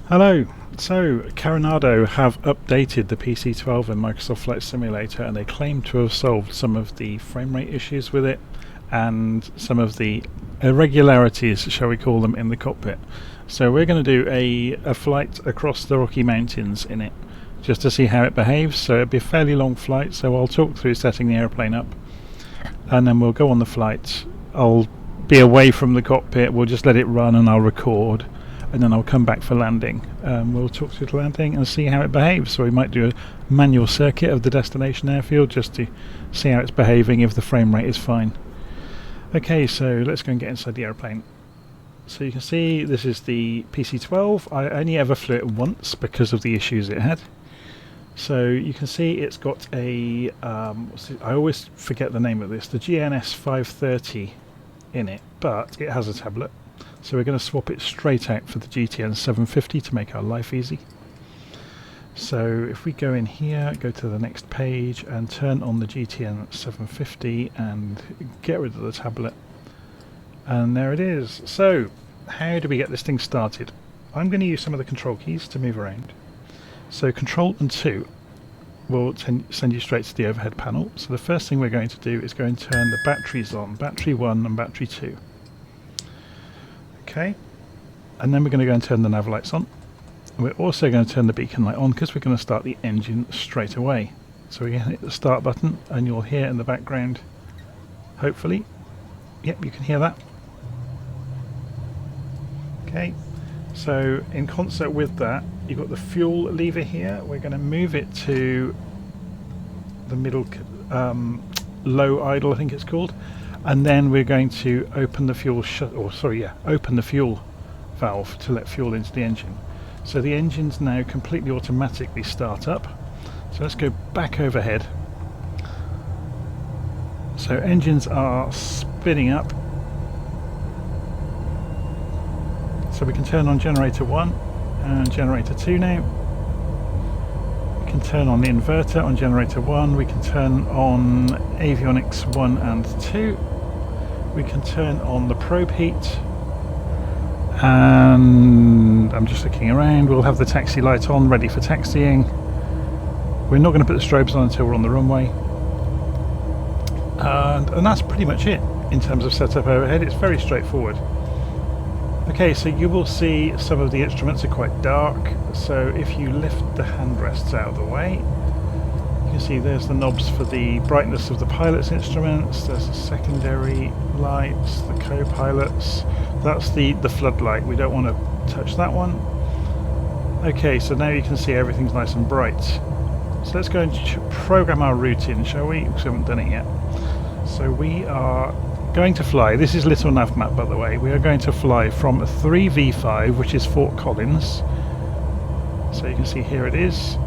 Hello. So, Carenado have updated the PC-12 in Microsoft Flight Simulator, and they claim to have solved some of the frame rate issues with it and some of the irregularities, shall we call them, in the cockpit. So we're going to do a flight across the Rocky Mountains in it, just to see how it behaves. So it'll be a fairly long flight, so I'll talk through setting the airplane up, and then we'll go on the flight. I'll be away from the cockpit, we'll just let it run and I'll record, and then I'll come back for landing. We'll talk through the landing and see how it behaves. So we might do a manual circuit of the destination airfield just to see how it's behaving, if the frame rate is fine. Okay, so let's go and get inside the airplane. So you can see this is the PC-12. I only ever flew it once because of the issues it had. So you can see it's got a, I always forget the name of this, the GNS 530 in it, but it has a tablet. So we're going to swap it straight out for the GTN 750 to make our life easy. So if we go in here, go to the next page and turn on the GTN 750 and get rid of the tablet. And there it is. So how do we get this thing started? I'm going to use some of the control keys to move around. So Control and 2 will send you straight to the overhead panel. So the first thing we're going to do is go and turn the batteries on, battery 1 and battery 2. Okay, and then we're going to go and turn the nav lights on. We're also going to turn the beacon light on because we're going to start the engine straight away. So we're going to hit the start button and you'll hear in the background, hopefully, yep, you can hear that. Okay, so in concert with that, you've got the fuel lever here. We're going to move it to the middle, low idle I think it's called. And then we're going to open the fuel open the fuel valve to let fuel into the engine. So the engine's now completely automatically start up. So let's go back overhead. So engines are spinning up. So we can turn on generator 1 and generator 2 now. We can turn on the inverter on generator 1. We can turn on avionics 1 and 2. We can turn on the probe heat, and I'm just looking around. We'll have the taxi light on, ready for taxiing. We're not going to put the strobes on until we're on the runway, and that's pretty much it in terms of setup overhead. It's very straightforward. Okay, so you will see some of the instruments are quite dark, so if you lift the handrests out of the way, you can see there's the knobs for the brightness of the pilot's instruments, there's the secondary lights, the co-pilots, that's the floodlight, we don't want to touch that one. Okay, so now you can see everything's nice and bright. So let's go and program our route in, shall we? Because we haven't done it yet. So we are going to fly, this is Little Nav Map by the way, we are going to fly from 3V5, which is Fort Collins. So you can see here it is.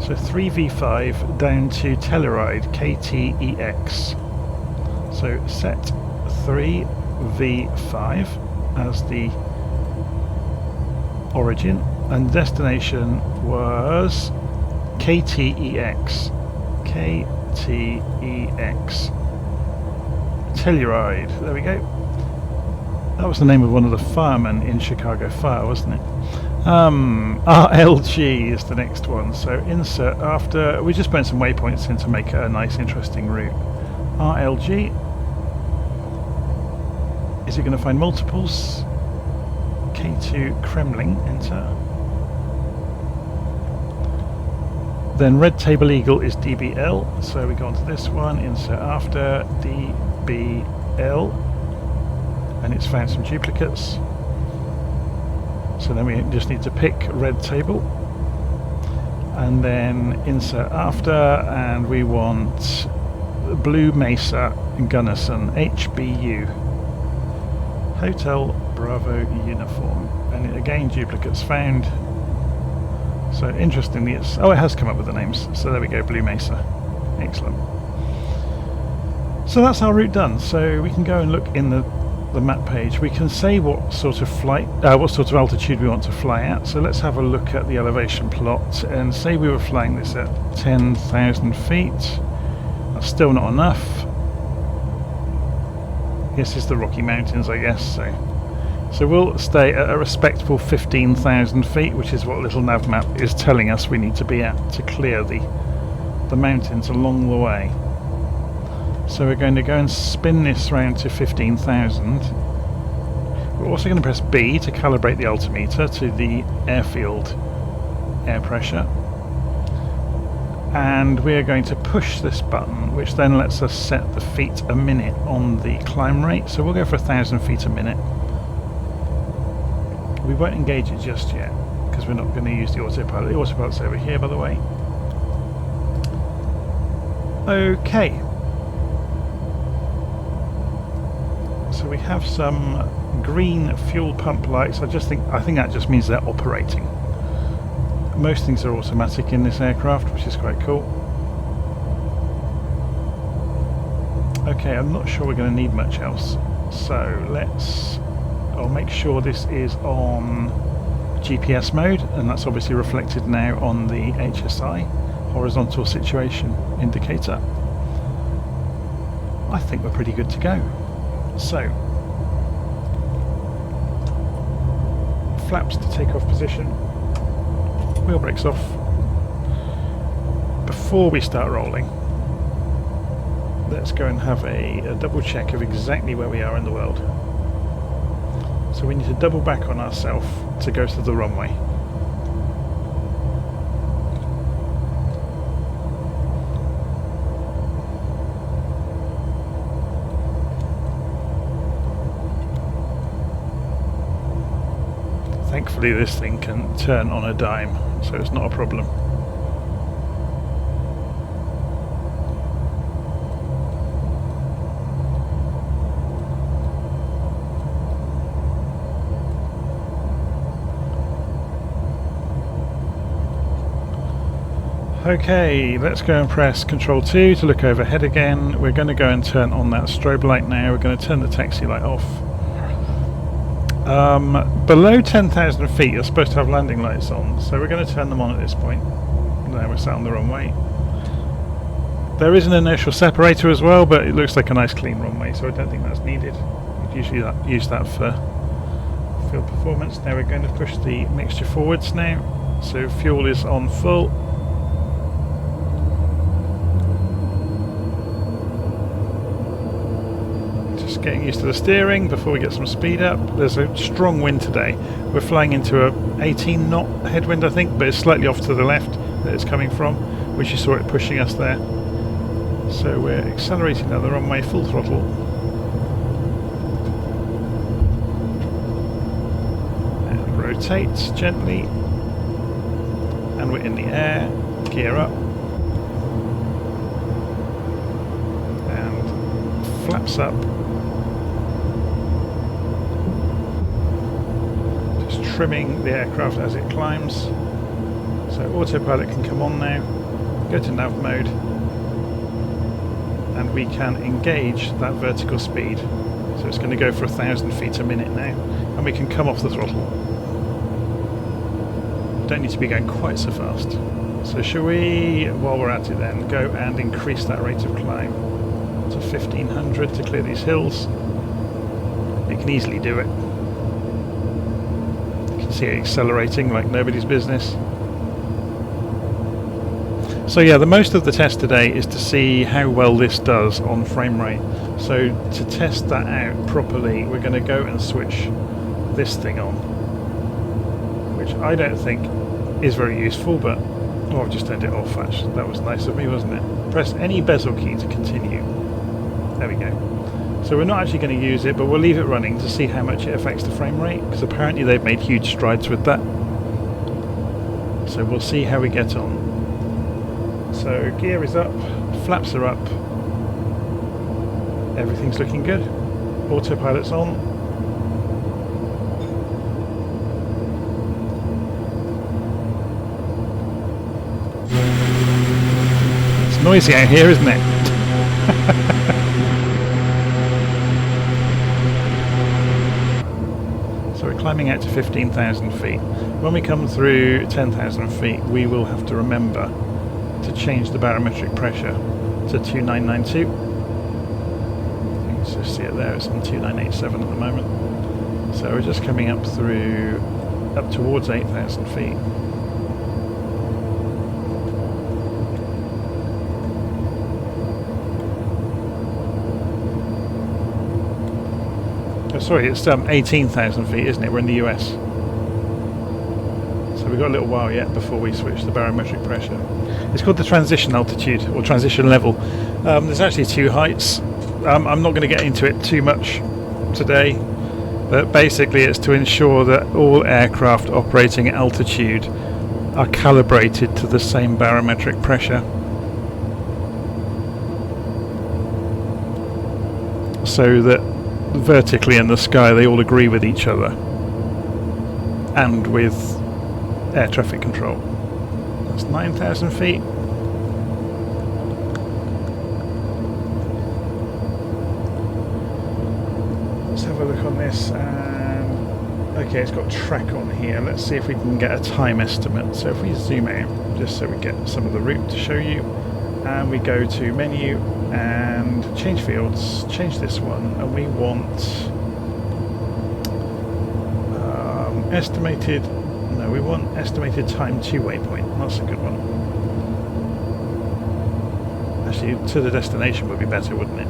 So 3V5 down to Telluride, KTEX. So set 3V5 as the origin, and destination was KTEX. KTEX. Telluride, there we go. That was the name of one of the firemen in Chicago Fire, wasn't it? RLG is the next one, so insert after, we just put some waypoints in to make it a nice interesting route. RLG, is it going to find multiples? K2 Kremlin, enter. Then Red Table Eagle is DBL, so we go on to this one, insert after, DBL, and it's found some duplicates. So then we just need to pick Red Table and then insert after, and we want Blue Mesa Gunnison, HBU, Hotel Bravo Uniform, and again duplicates found. So interestingly it has come up with the names, so there we go, Blue Mesa, excellent. So that's our route done, so we can go and look in the map page. We can say what sort of altitude we want to fly at. So let's have a look at the elevation plot and say we were flying this at 10,000 feet. That's still not enough. This is the Rocky Mountains, I guess, so So we'll stay at a respectable 15,000 feet, which is what little nav map is telling us we need to be at to clear the mountains along the way. So we're going to go and spin this round to 15,000. We're also going to press B to calibrate the altimeter to the airfield air pressure. And we are going to push this button, which then lets us set the feet a minute on the climb rate. So we'll go for 1,000 feet a minute. We won't engage it just yet, because we're not going to use the autopilot. The autopilot's over here, by the way. Okay. So we have some green fuel pump lights. I think that just means they're operating. Most things are automatic in this aircraft, which is quite cool. Okay, I'm not sure we're going to need much else. So I'll make sure this is on GPS mode, and that's obviously reflected now on the HSI, horizontal situation indicator. I think we're pretty good to go. So, flaps to takeoff position, wheel brakes off. Before we start rolling, let's go and have a double check of exactly where we are in the world. So we need to double back on ourselves to go to the runway. Thankfully this thing can turn on a dime, so it's not a problem. Okay, let's go and press Control 2 to look overhead again. We're going to go and turn on that strobe light now. We're going to turn the taxi light off. Below 10,000 feet you're supposed to have landing lights on, so we're going to turn them on at this point. Now we're sat on the runway. There is an inertial separator as well, but it looks like a nice clean runway, so I don't think that's needed. We'd usually use that for field performance. Now we're going to push the mixture forwards now, so fuel is on full. Getting used to the steering before we get some speed up. There's a strong wind today. We're flying into a 18 knot headwind, I think, but it's slightly off to the left that it's coming from, which you saw it pushing us there. So we're accelerating down the runway full throttle. And rotate gently. And we're in the air. Gear up. And flaps up. Trimming the aircraft as it climbs. So autopilot can come on now, go to nav mode, and we can engage that vertical speed. So it's going to go for 1,000 feet a minute now, and we can come off the throttle. Don't need to be going quite so fast. So shall we, while we're at it then, go and increase that rate of climb to 1,500 to clear these hills. You can easily do it. See it accelerating like nobody's business. So yeah, the most of the test today is to see how well this does on frame rate. So to test that out properly, we're going to go and switch this thing on, which I don't think is very useful, but oh, I've just turned it off. Actually, that was nice of me, wasn't it? Press any bezel key to continue. There we go. So we're not actually going to use it, but we'll leave it running to see how much it affects the frame rate, because apparently they've made huge strides with that. So we'll see how we get on. So gear is up, flaps are up, everything's looking good. Autopilot's on. It's noisy out here, isn't it? Climbing out to 15,000 feet. When we come through 10,000 feet, we will have to remember to change the barometric pressure to 2992. You can just see it there, it's on 2987 at the moment. So we're just coming up towards 8,000 feet. Oh, sorry, it's 18,000 feet, isn't it? We're in the US. So we've got a little while yet before we switch to barometric pressure. It's called the transition altitude, or transition level. There's actually two heights. I'm not going to get into it too much today, but basically it's to ensure that all aircraft operating at altitude are calibrated to the same barometric pressure. So that vertically in the sky they all agree with each other and with air traffic control. That's 9,000 feet. Let's have a look on this. Okay, it's got track on here. Let's see if we can get a time estimate. So if we zoom out, just so we get some of the route to show you, and we go to menu and change fields, change this one, and we want we want estimated time to waypoint. That's a good one. Actually, to the destination would be better, wouldn't it?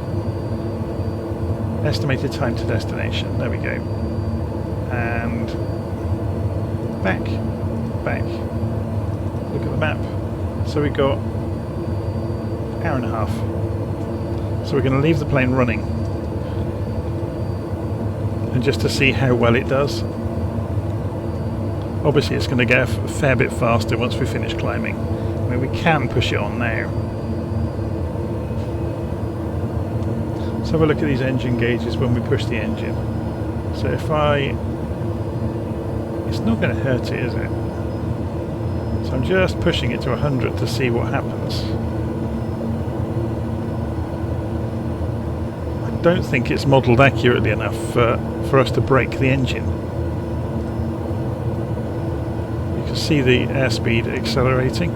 Estimated time to destination. There we go. And back. Look at the map. So we got hour and a half. So we're going to leave the plane running, and just to see how well it does. Obviously it's going to get a fair bit faster once we finish climbing. I mean, we can push it on now. Let's have a look at these engine gauges when we push the engine. So if it's not going to hurt it, is it? So I'm just pushing it to 100 to see what happens. I don't think it's modelled accurately enough for us to brake the engine. See the airspeed accelerating,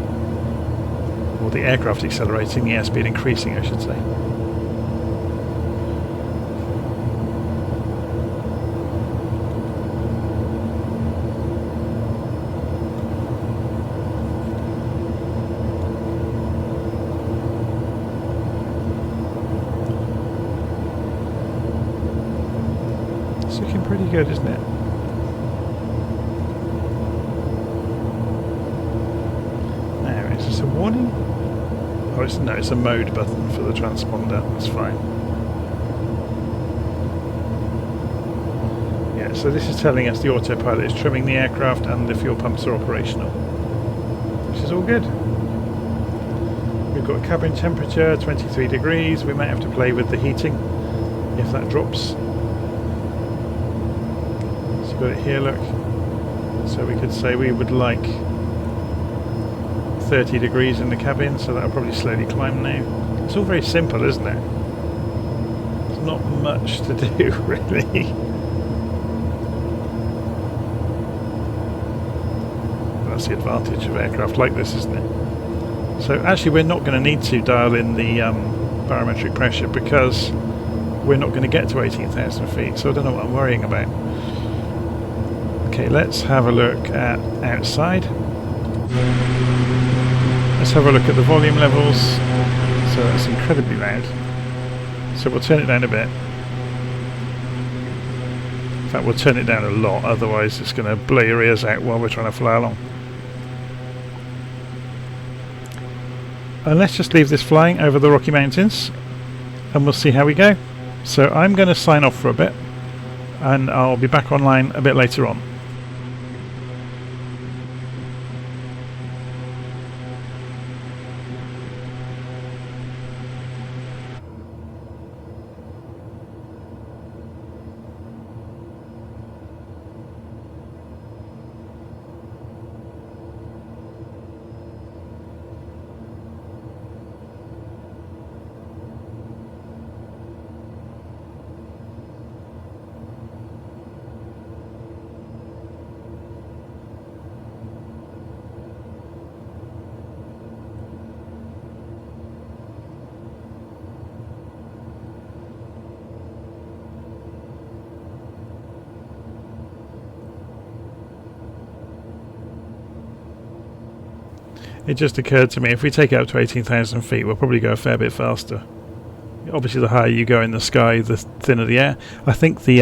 or the aircraft accelerating, the airspeed increasing, I should say. It's looking pretty good, isn't it? Is this a warning? Oh, it's a mode button for the transponder. That's fine. Yeah, so this is telling us the autopilot is trimming the aircraft and the fuel pumps are operational, which is all good. We've got cabin temperature 23 degrees. We might have to play with the heating if that drops. So we've got it here, look. So we could say we would like 30 degrees in the cabin, so that'll probably slowly climb now. It's all very simple, isn't it? There's not much to do, really. That's the advantage of aircraft like this, isn't it? So actually we're not going to need to dial in the barometric pressure because we're not going to get to 18,000 feet, so I don't know what I'm worrying about. Okay, let's have a look at outside. Let's have a look at the volume levels. So that's incredibly loud. So we'll turn it down a bit. In fact, we'll turn it down a lot, otherwise it's going to blow your ears out while we're trying to fly along. And let's just leave this flying over the Rocky Mountains and we'll see how we go. So I'm going to sign off for a bit and I'll be back online a bit later on. It just occurred to me, if we take it up to 18,000 feet, we'll probably go a fair bit faster. Obviously, the higher you go in the sky, the thinner the air. I think the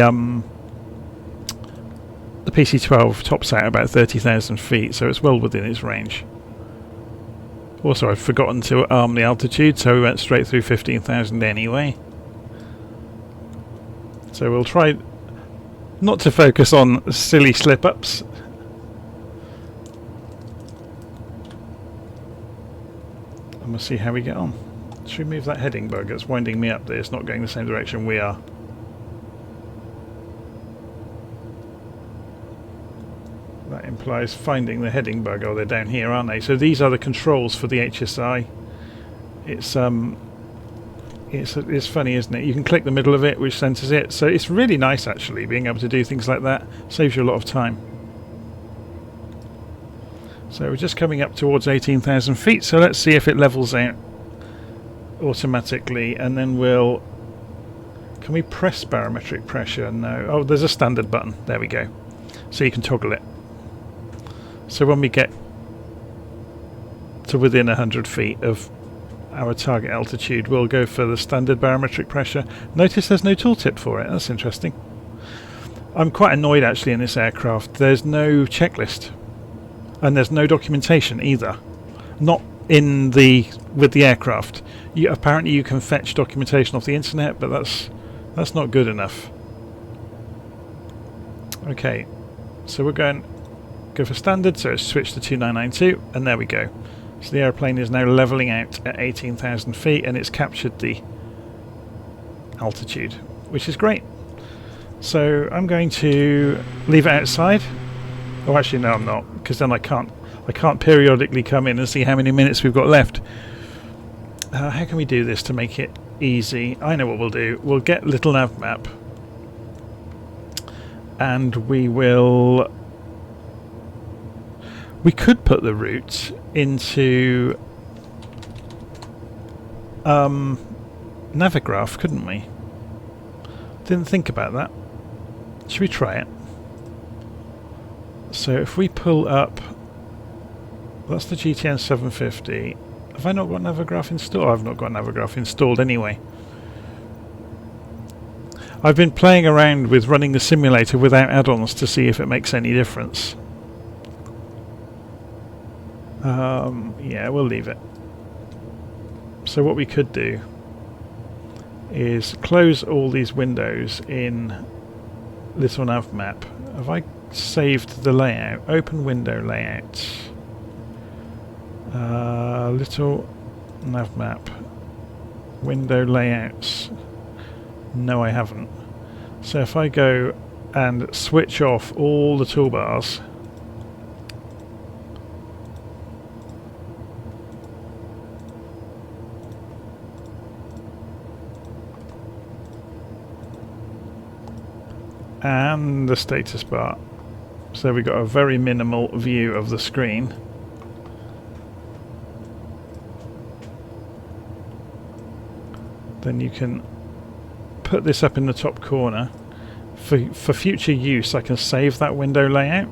PC-12 tops out about 30,000 feet, so it's well within its range. Also, I'd forgotten to arm the altitude, so we went straight through 15,000 anyway. So we'll try not to focus on silly slip-ups. And we'll see how we get on. Should we move that heading bug? It's winding me up there. It's not going the same direction we are. That implies finding the heading bug. Oh, they're down here, aren't they? So these are the controls for the HSI. It's funny, isn't it? You can click the middle of it, which centers it. So it's really nice, actually, being able to do things like that. Saves you a lot of time. So we're just coming up towards 18,000 feet. So let's see if it levels out automatically, and then we'll... Can we press barometric pressure? No. Oh, there's a standard button. There we go. So you can toggle it. So when we get to within 100 feet of our target altitude, we'll go for the standard barometric pressure. Notice there's no tooltip for it. That's interesting. I'm quite annoyed actually in this aircraft. There's no checklist, and there's no documentation either. Not in with the aircraft. Apparently you can fetch documentation off the internet, but that's not good enough. Okay, so we're go for standard, so it's switched to 2992, and there we go. So the airplane is now levelling out at 18,000 feet, and it's captured the altitude, which is great. So I'm going to leave it outside. Oh, actually no, I'm not, because then I can't periodically come in and see how many minutes we've got left. How can we do this to make it easy? I know what we'll do. We'll get little nav map, and we could put the route into Navigraph, couldn't we? Didn't think about that. Should we try it? So if we pull up, that's the GTN 750. Have I not got Navigraph installed? I've not got Navigraph installed anyway. I've been playing around with running the simulator without add-ons to see if it makes any difference. Yeah, we'll leave it. So what we could do is close all these windows in Little Nav Map. Have I saved the layout? Open window layout. Little Nav Map. Window layouts. No, I haven't. So if I go and switch off all the toolbars, and the status bar, so we got a very minimal view of the screen. Then you can put this up in the top corner. For future use, I can save that window layout,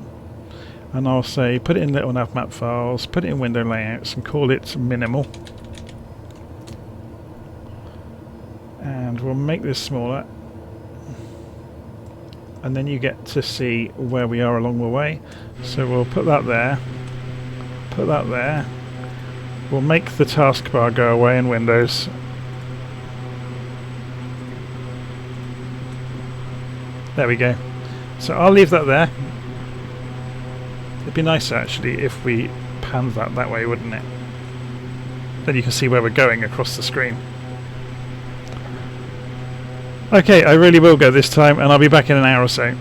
and I'll say put it in little nav map files, put it in window layouts, and call it minimal. And we'll make this smaller, and then you get to see where we are along the way. So we'll put that there, put that there. We'll make the taskbar go away in Windows. There we go. So I'll leave that there. It'd be nicer actually if we panned that way, wouldn't it? Then you can see where we're going across the screen. Okay, I really will go this time, and I'll be back in an hour or so.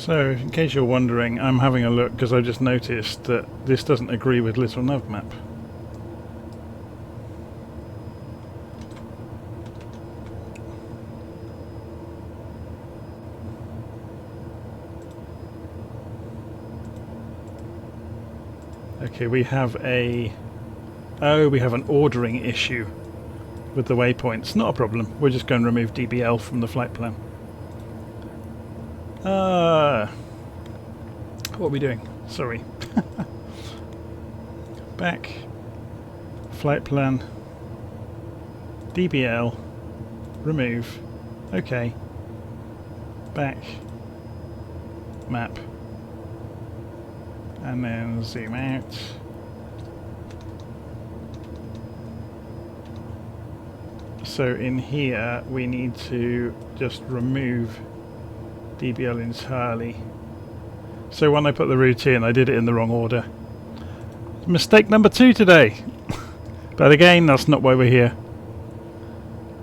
So, in case you're wondering, I'm having a look because I just noticed that this doesn't agree with Little Nav Map. Okay, we have a... Oh, we have an ordering issue with the waypoints. Not a problem. We're just going to remove DBL from the flight plan. What are we doing? Sorry. Back. Flight plan. DBL. Remove. Okay. Back. Map. And then zoom out. So in here we need to just remove DBL entirely. So when I put the route in, I did it in the wrong order. Mistake number 2 today. But again, that's not why we're here.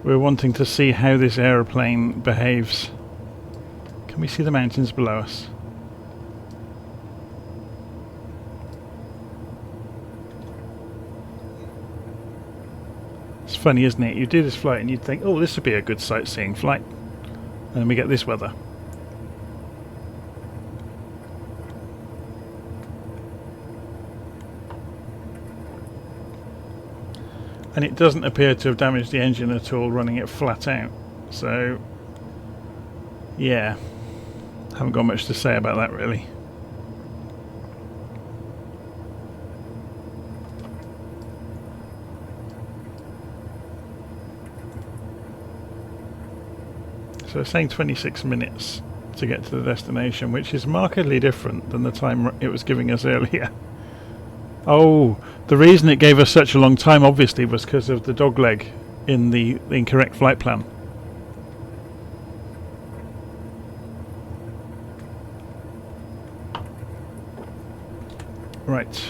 We're wanting to see how this aeroplane behaves. Can we see the mountains below us? It's funny, isn't it? You do this flight and you'd think, oh, this would be a good sightseeing flight. And then we get this weather. And it doesn't appear to have damaged the engine at all running it flat out. So, yeah. Haven't got much to say about that really. So it's saying 26 minutes to get to the destination, which is markedly different than the time it was giving us earlier. Oh, the reason it gave us such a long time obviously was because of the dogleg in the incorrect flight plan. Right.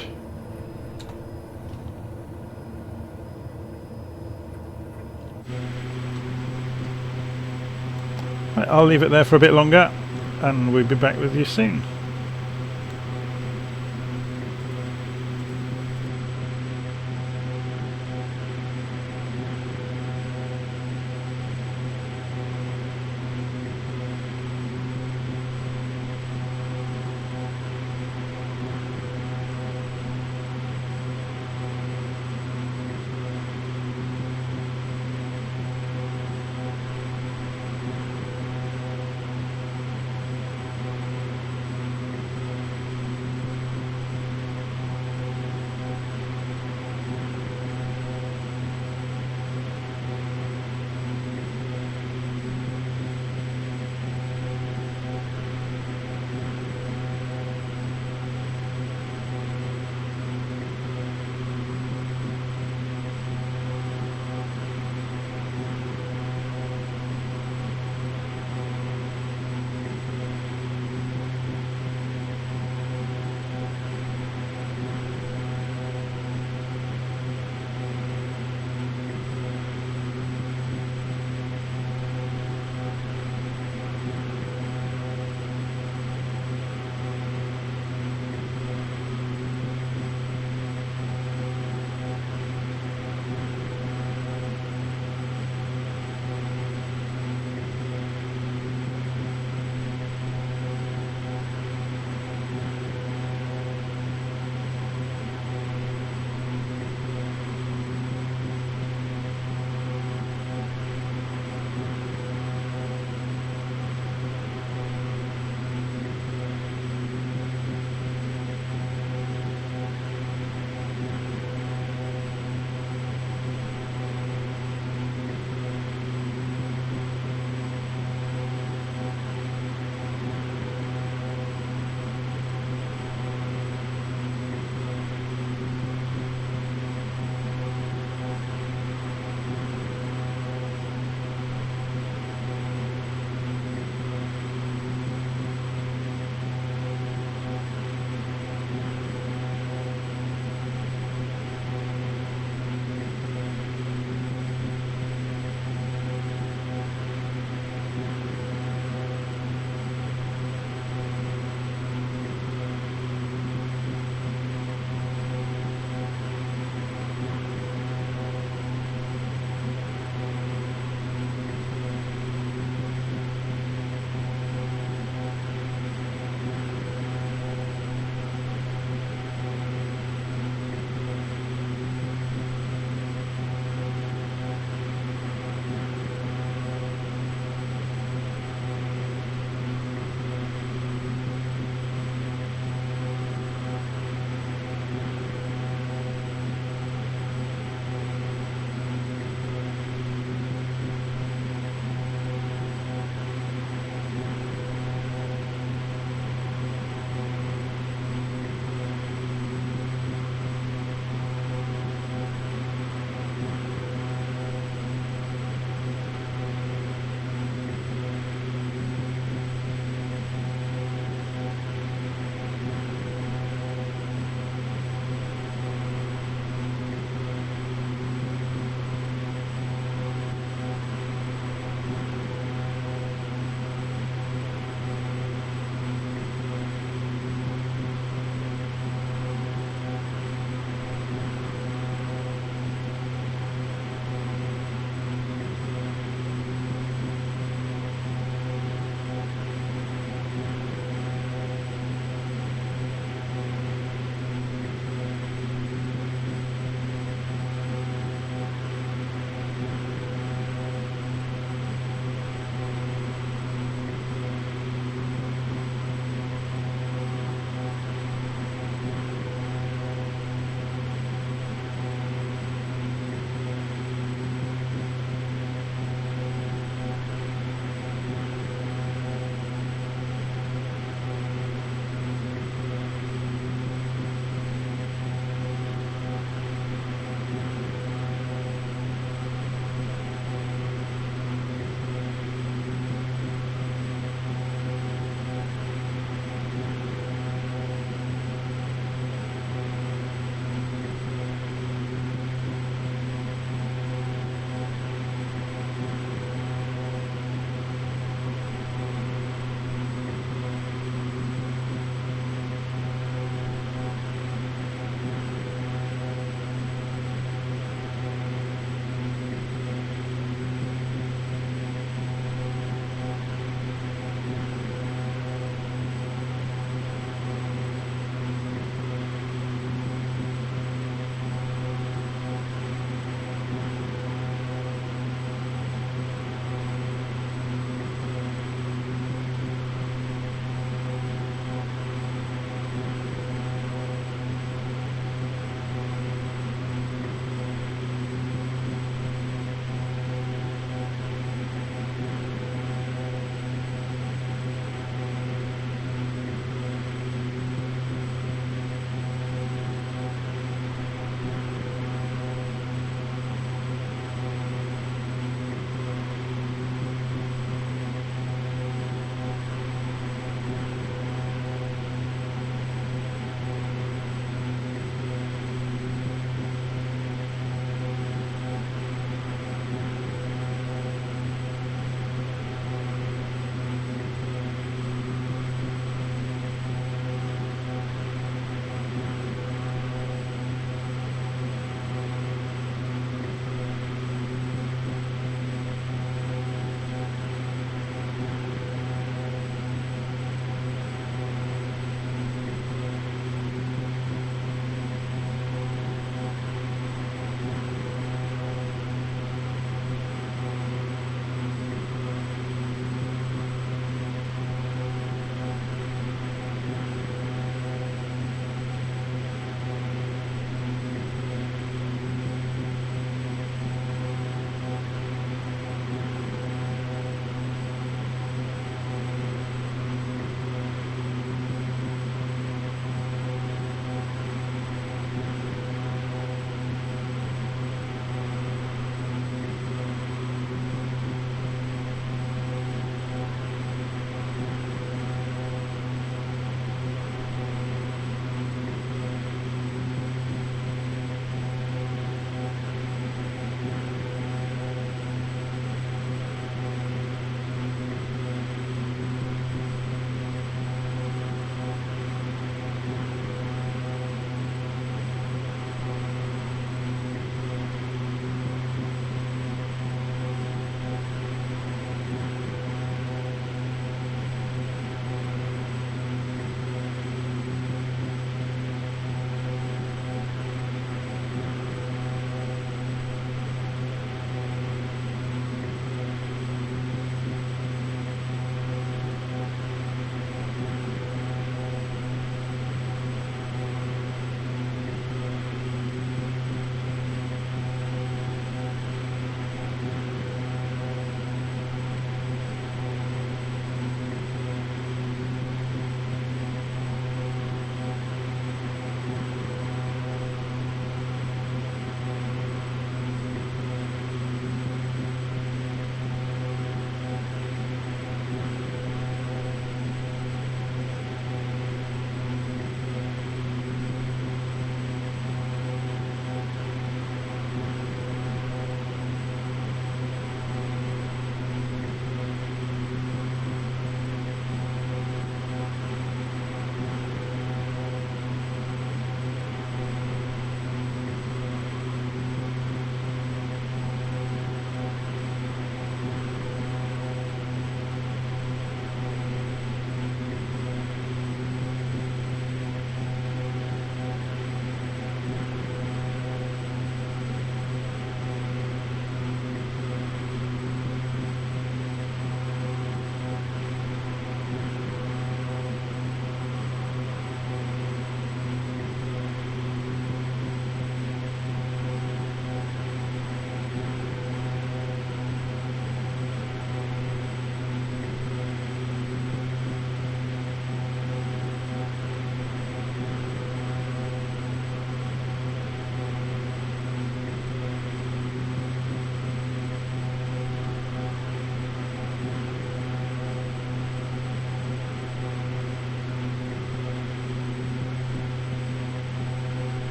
Right, I'll leave it there for a bit longer and we'll be back with you soon.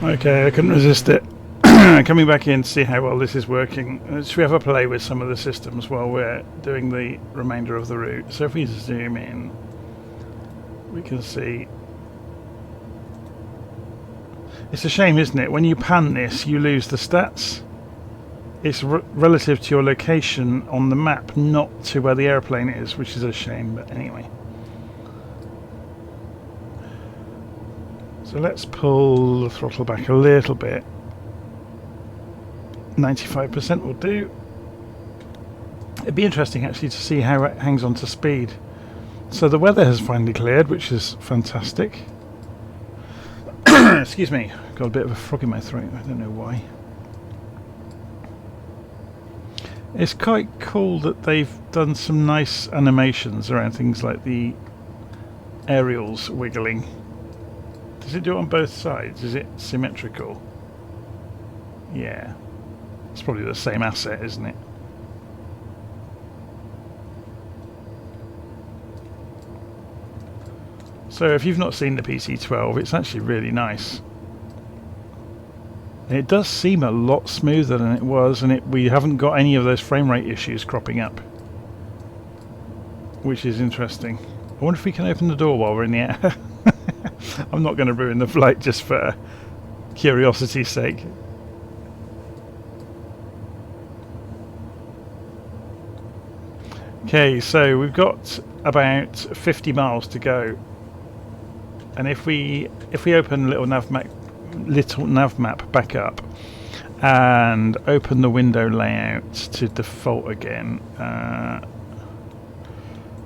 Okay, I couldn't resist it. Coming back in to see how well this is working. Should we have a play with some of the systems while we're doing the remainder of the route? So if we zoom in, we can see. It's a shame, isn't it? When you pan this, you lose the stats. It's relative to your location on the map, not to where the airplane is, which is a shame, but anyway. So let's pull the throttle back a little bit. 95% will do. It'd be interesting actually to see how it hangs on to speed. So the weather has finally cleared, which is fantastic. Excuse me, got a bit of a frog in my throat, I don't know why. It's quite cool that they've done some nice animations around things like the aerials wiggling. Does it do it on both sides? Is it symmetrical? Yeah. It's probably the same asset, isn't it? So if you've not seen the PC-12, it's actually really nice. It does seem a lot smoother than it was, and we haven't got any of those frame rate issues cropping up, which is interesting. I wonder if we can open the door while we're in the air. I'm not going to ruin the flight just for curiosity's sake. Okay, so we've got about 50 miles to go, and if we open little nav map back up and open the window layout to default again.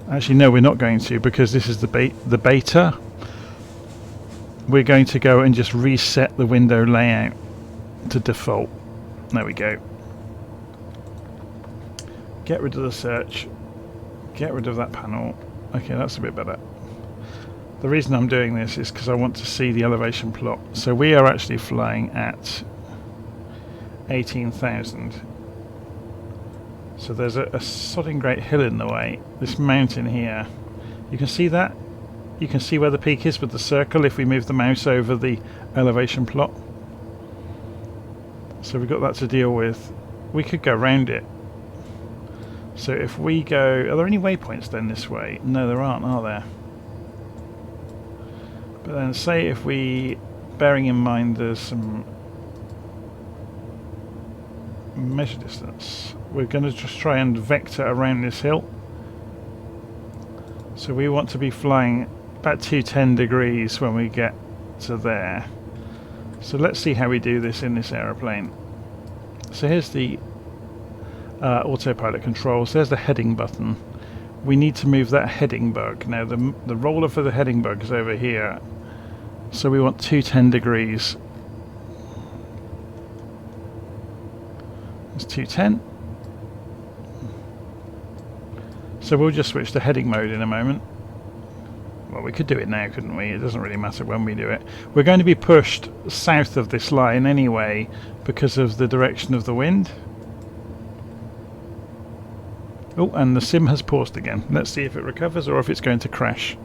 Actually, no, we're not going to, because this is the beta. We're going to go and just reset the window layout to default. There we go. Get rid of the search. Get rid of that panel. Okay, that's a bit better. The reason I'm doing this is because I want to see the elevation plot. So we are actually flying at 18,000. So there's a sodding great hill in the way. This mountain here. You can see that? You can see where the peak is with the circle if we move the mouse over the elevation plot. So we've got that to deal with. We could go around it. So if we go... Are there any waypoints then this way? No, there aren't, are there? But then say if we... Bearing in mind there's some... measure distance. We're going to just try and vector around this hill. So we want to be flying about 210 degrees when we get to there. So let's see how we do this in this aeroplane. So here's the autopilot controls. There's the heading button. We need to move that heading bug. Now the roller for the heading bug is over here. So we want 210 degrees. It's 210. So we'll just switch to heading mode in a moment. Well, we could do it now, couldn't we? It doesn't really matter when we do it. We're going to be pushed south of this line anyway because of the direction of the wind. Oh, and the sim has paused again. Let's see if it recovers or if it's going to crash.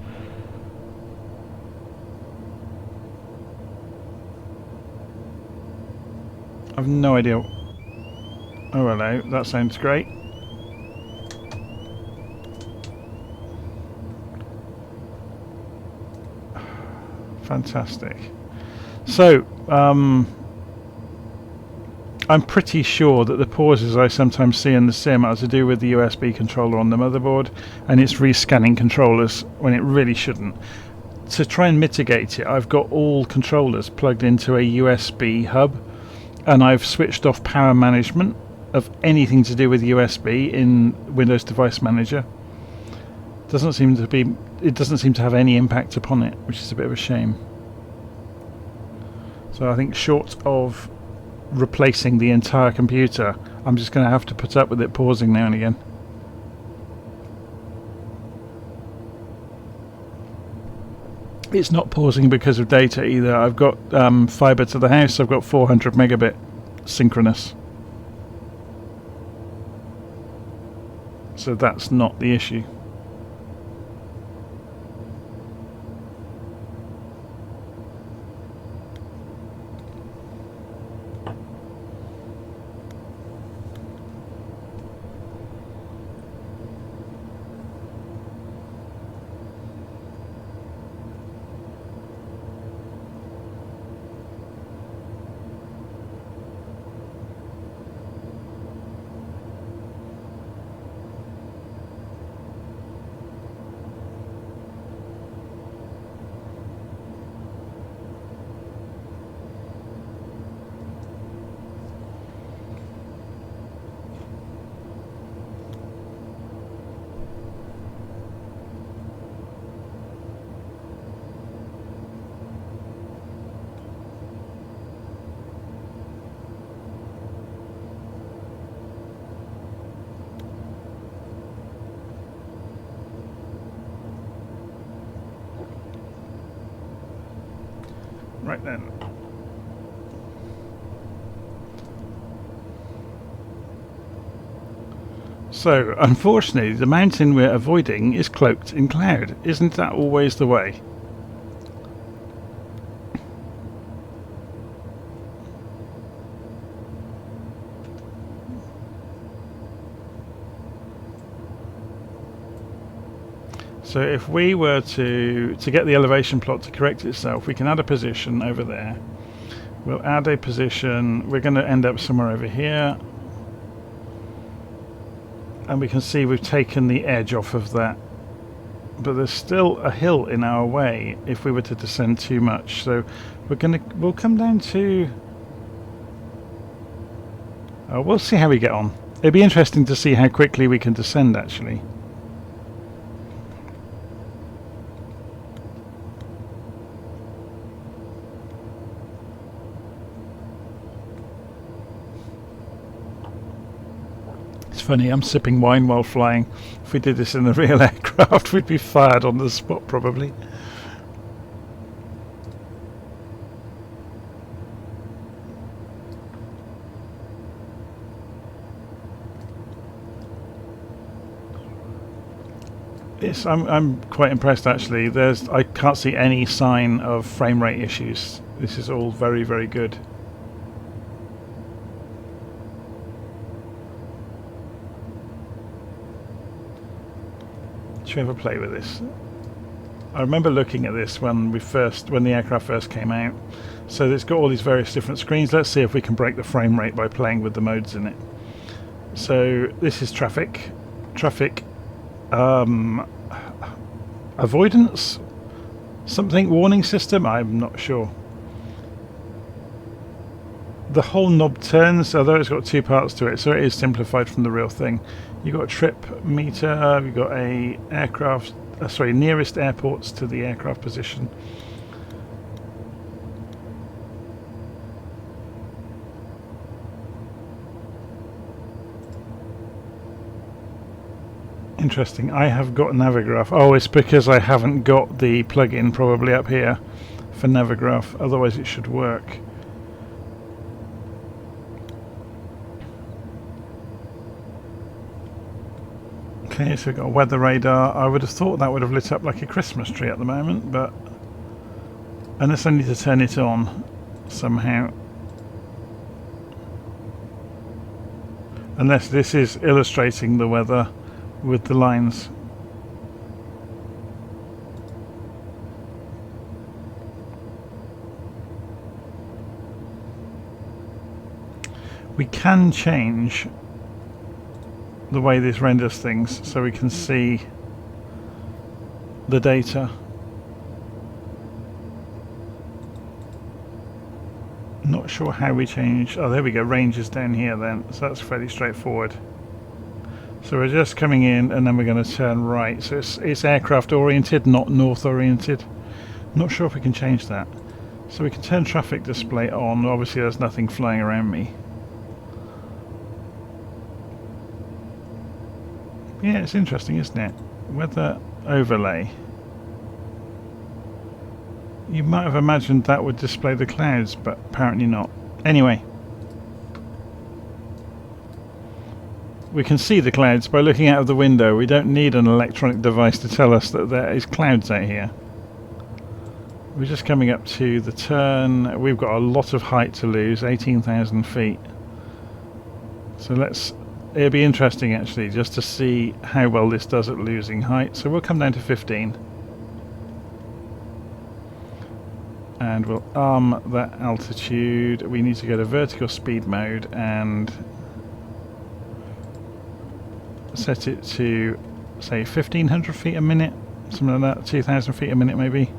I've no idea. Oh, hello. That sounds great. Fantastic. So, I'm pretty sure that the pauses I sometimes see in the sim are to do with the USB controller on the motherboard, and it's rescanning controllers when it really shouldn't. To try and mitigate it, I've got all controllers plugged into a USB hub, and I've switched off power management of anything to do with USB in Windows Device Manager. It doesn't seem to have any impact upon it, which is a bit of a shame. So I think short of replacing the entire computer, I'm just going to have to put up with it pausing now and again. It's not pausing because of data either. I've got fibre to the house. I've got 400 megabit synchronous. So that's not the issue. Right then. So, unfortunately, the mountain we're avoiding is cloaked in cloud. Isn't that always the way? So if we were to get the elevation plot to correct itself, we can add a position over there. We'll add a position. We're going to end up somewhere over here. And we can see we've taken the edge off of that. But there's still a hill in our way if we were to descend too much. So we'll come down to... we'll see how we get on. It'd be interesting to see how quickly we can descend, actually. Funny, I'm sipping wine while flying. If we did this in a real aircraft, we'd be fired on the spot probably. Yes, I'm quite impressed actually. I can't see any sign of frame rate issues. This is all very, very good. Should we have a play with this? I remember looking at this when the aircraft first came out. So it's got all these various different screens. Let's see if we can break the frame rate by playing with the modes in it. So this is traffic avoidance, something warning system. I'm not sure. The whole knob turns, although it's got two parts to it, so it is simplified from the real thing. You've got a trip meter, you've got a aircraft, nearest airports to the aircraft position. Interesting, I have got Navigraph. Oh, it's because I haven't got the plug-in probably up here for Navigraph, otherwise it should work. Okay, so we've got a weather radar. I would have thought that would have lit up like a Christmas tree at the moment, but unless I need to turn it on somehow. Unless this is illustrating the weather with the lines. We can change the way this renders things so we can see the data. Not sure how we change. Oh, there we go, range is down here then, so that's fairly straightforward. So we're just coming in and then we're going to turn right, so it's aircraft oriented, not north oriented. Not sure if we can change that. So we can turn traffic display on. Obviously there's nothing flying around me. Yeah, it's interesting, isn't it? Weather overlay. You might have imagined that would display the clouds, but apparently not. Anyway, we can see the clouds by looking out of the window. We don't need an electronic device to tell us that there is clouds out here. We're just coming up to the turn. We've got a lot of height to lose, 18,000 feet. So it'll be interesting actually just to see how well this does at losing height. So we'll come down to 15. And we'll arm that altitude. We need to go to vertical speed mode and set it to, say, 1,500 feet a minute. Something like that, 2,000 feet a minute maybe.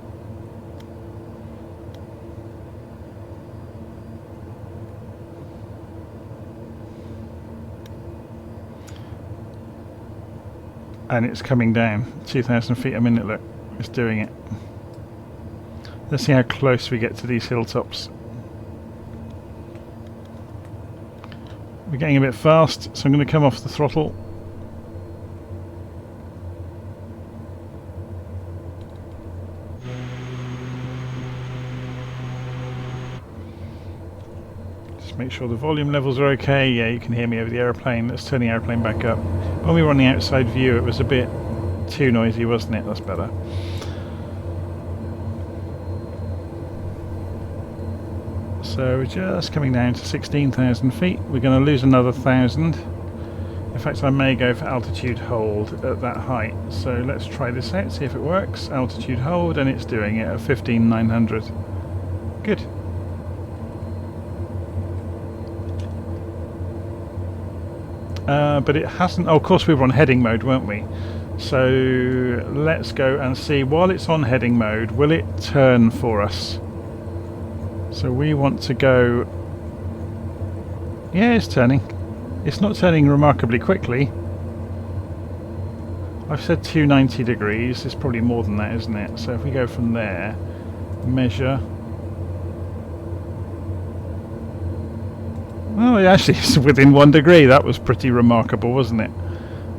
And it's coming down 2,000 feet a minute. Look, it's doing it. Let's see how close we get to these hilltops. We're getting a bit fast, so I'm going to come off the throttle. Let's make sure the volume levels are okay. Yeah, you can hear me over the aeroplane. Let's turn the aeroplane back up. When we were on the outside view, it was a bit too noisy, wasn't it? That's better. So we're just coming down to 16,000 feet. We're going to lose another 1,000. In fact, I may go for altitude hold at that height. So let's try this out, see if it works. Altitude hold, and it's doing it at 15,900. Good. But it hasn't... Oh, of course we were on heading mode, weren't we? So let's go and see. While it's on heading mode, will it turn for us? So we want to go... Yeah, it's turning. It's not turning remarkably quickly. I've said 290 degrees. It's probably more than that, isn't it? So if we go from there, measure... Well, it actually is within 1 degree. That was pretty remarkable, wasn't it?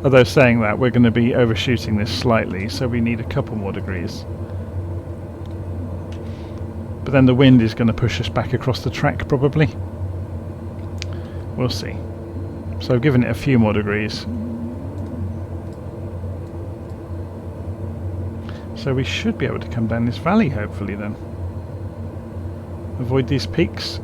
Although saying that, we're going to be overshooting this slightly, so we need a couple more degrees. But then the wind is going to push us back across the track, probably. We'll see. So I've given it a few more degrees. So we should be able to come down this valley, hopefully, then. Avoid these peaks.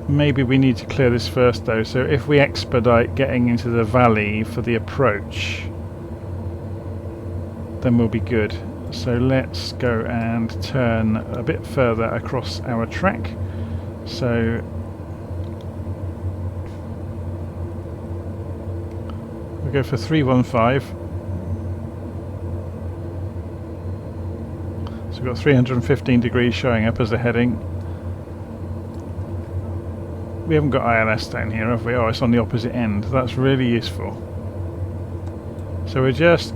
Maybe we need to clear this first, though. So if we expedite getting into the valley for the approach, then we'll be good. So let's go and turn a bit further across our track. So we'll go for 315. So we've got 315 degrees showing up as a heading. We haven't got ILS down here, have we? Oh, it's on the opposite end. That's really useful. So we're just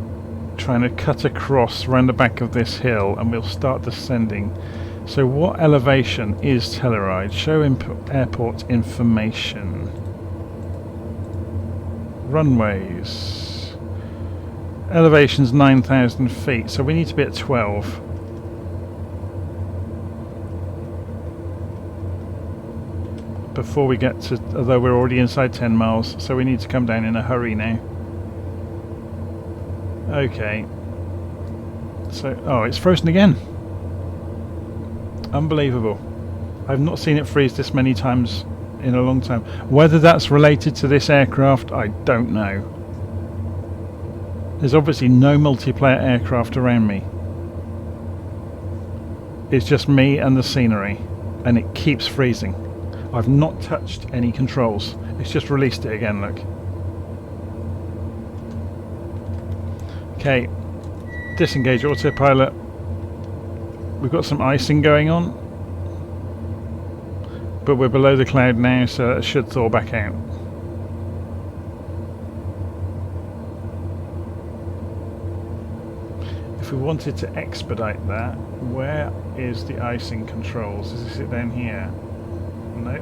trying to cut across round the back of this hill, and we'll start descending. So what elevation is Telluride? Show airport information. Runways. Elevation's 9,000 feet, so we need to be at 12. Before we get to, although we're already inside 10 miles, so we need to come down in a hurry now. Okay. So, oh, it's frozen again. Unbelievable. I've not seen it freeze this many times in a long time. Whether that's related to this aircraft, I don't know. There's obviously no multiplayer aircraft around me. It's just me and the scenery, and it keeps freezing. I've not touched any controls. It's just released it again, look. Okay, disengage autopilot. We've got some icing going on, but we're below the cloud now, so it should thaw back out. If we wanted to expedite that, where is the icing controls? Is it down here? No.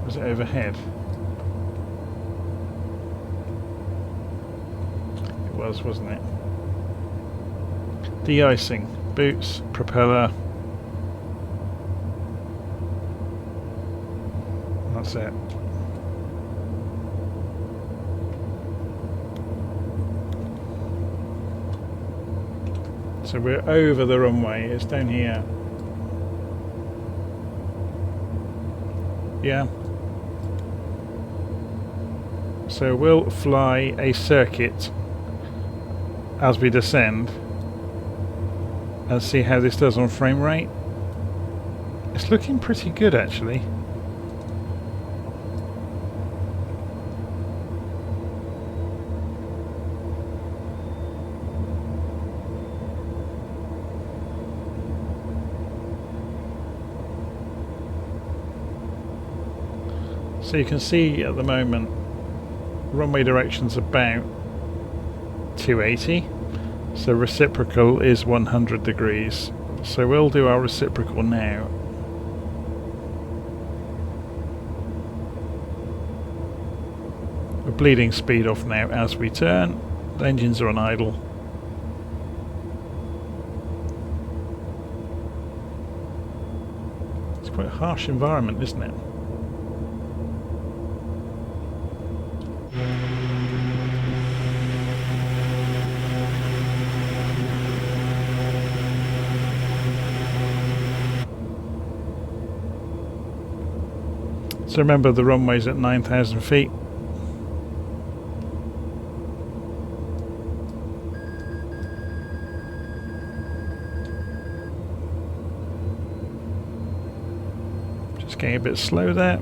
Was it overhead? It was, wasn't it? De-icing, boots, propeller. That's it. So we're over the runway, it's down here. Yeah. So we'll fly a circuit as we descend and see how this does on frame rate. It's looking pretty good, actually. So you can see at the moment runway direction's about 280, so reciprocal is 100 degrees. So we'll do our reciprocal now. We're bleeding speed off now as we turn. The engines are on idle. It's quite a harsh environment, isn't it? So remember, the runway's at 9,000 feet. Just getting a bit slow there.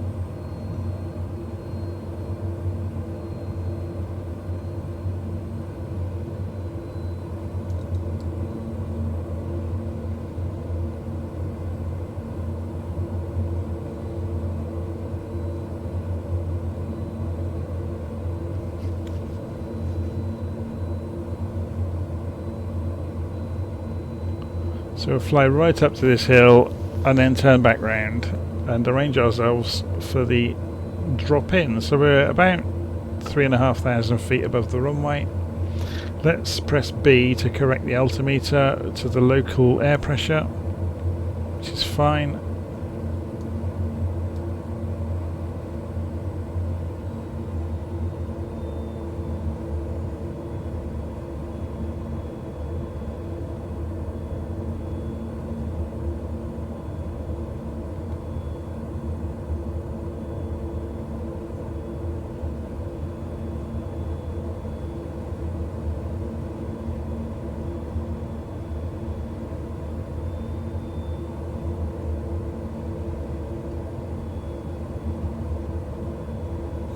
So we'll fly right up to this hill and then turn back round and arrange ourselves for the drop in. So we're about 3,500 feet above the runway. Let's press B to correct the altimeter to the local air pressure, which is fine.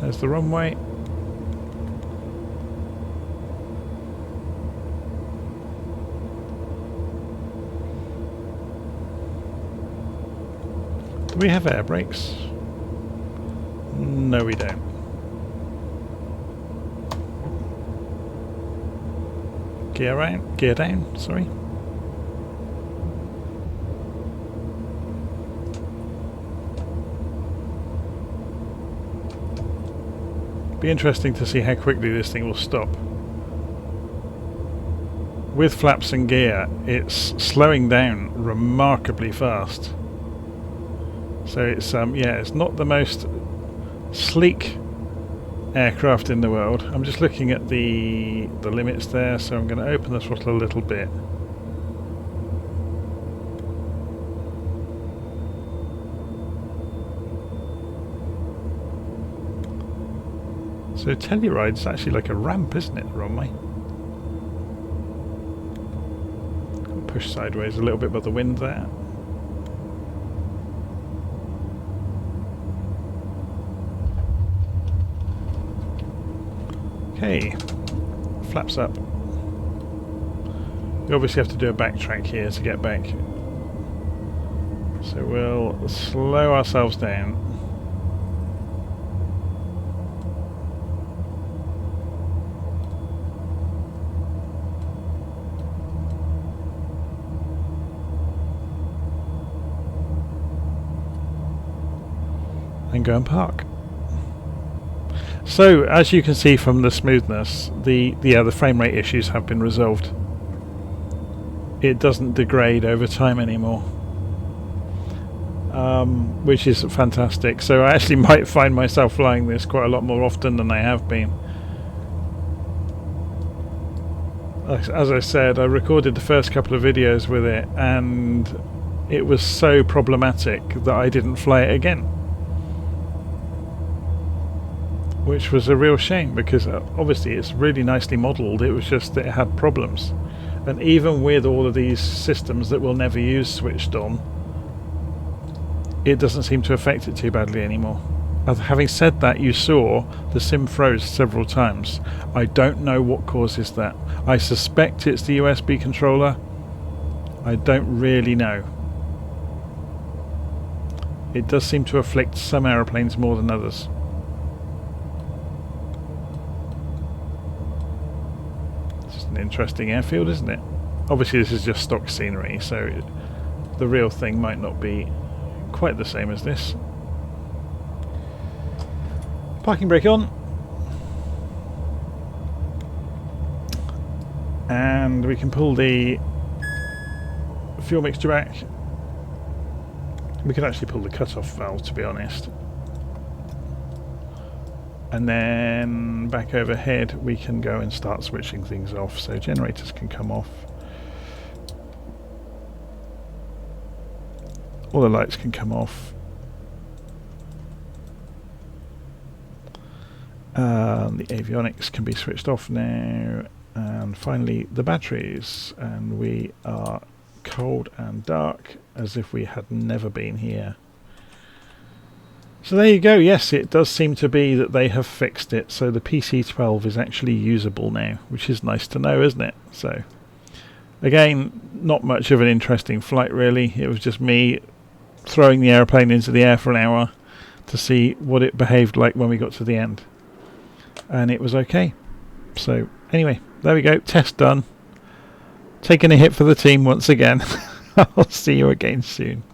There's the runway. Do we have air brakes? No, we don't. Gear down, sorry. Be interesting to see how quickly this thing will stop. With flaps and gear, it's slowing down remarkably fast. So it's yeah, it's not the most sleek aircraft in the world. I'm just looking at the limits there, so I'm going to open the throttle a little bit. So Telluride's actually like a ramp, isn't it, the runway? Push sideways a little bit by the wind there. Okay, flaps up. We obviously have to do a backtrack here to get back. So we'll slow ourselves down. And go and park. So, as you can see from the smoothness, the frame rate issues have been resolved. It doesn't degrade over time anymore, which is fantastic. So I actually might find myself flying this quite a lot more often than I have been. As I said, I recorded the first couple of videos with it, and it was so problematic that I didn't fly it again. Which was a real shame, because obviously it's really nicely modelled. It was just that it had problems, and even with all of these systems that we'll never use switched on, it doesn't seem to affect it too badly anymore. Having said that, you saw the sim froze several times. I don't know what causes that. I suspect it's the USB controller. I don't really know. It does seem to afflict some aeroplanes more than others. Interesting airfield, isn't it? Obviously this is just stock scenery, so the real thing might not be quite the same as this. Parking brake on, and we can pull the fuel mixture back We could actually pull the cut-off valve, to be honest. And then back overhead we can go and start switching things off. So generators can come off. All the lights can come off. The avionics can be switched off now. And finally the batteries. And we are cold and dark as if we had never been here. So there you go. Yes, it does seem to be that they have fixed it. So the PC-12 is actually usable now, which is nice to know, isn't it? So again, not much of an interesting flight really. It was just me throwing the airplane into the air for an hour to see what it behaved like when we got to the end. And it was okay. So anyway, there we go. Test done. Taking a hit for the team once again. I'll see you again soon.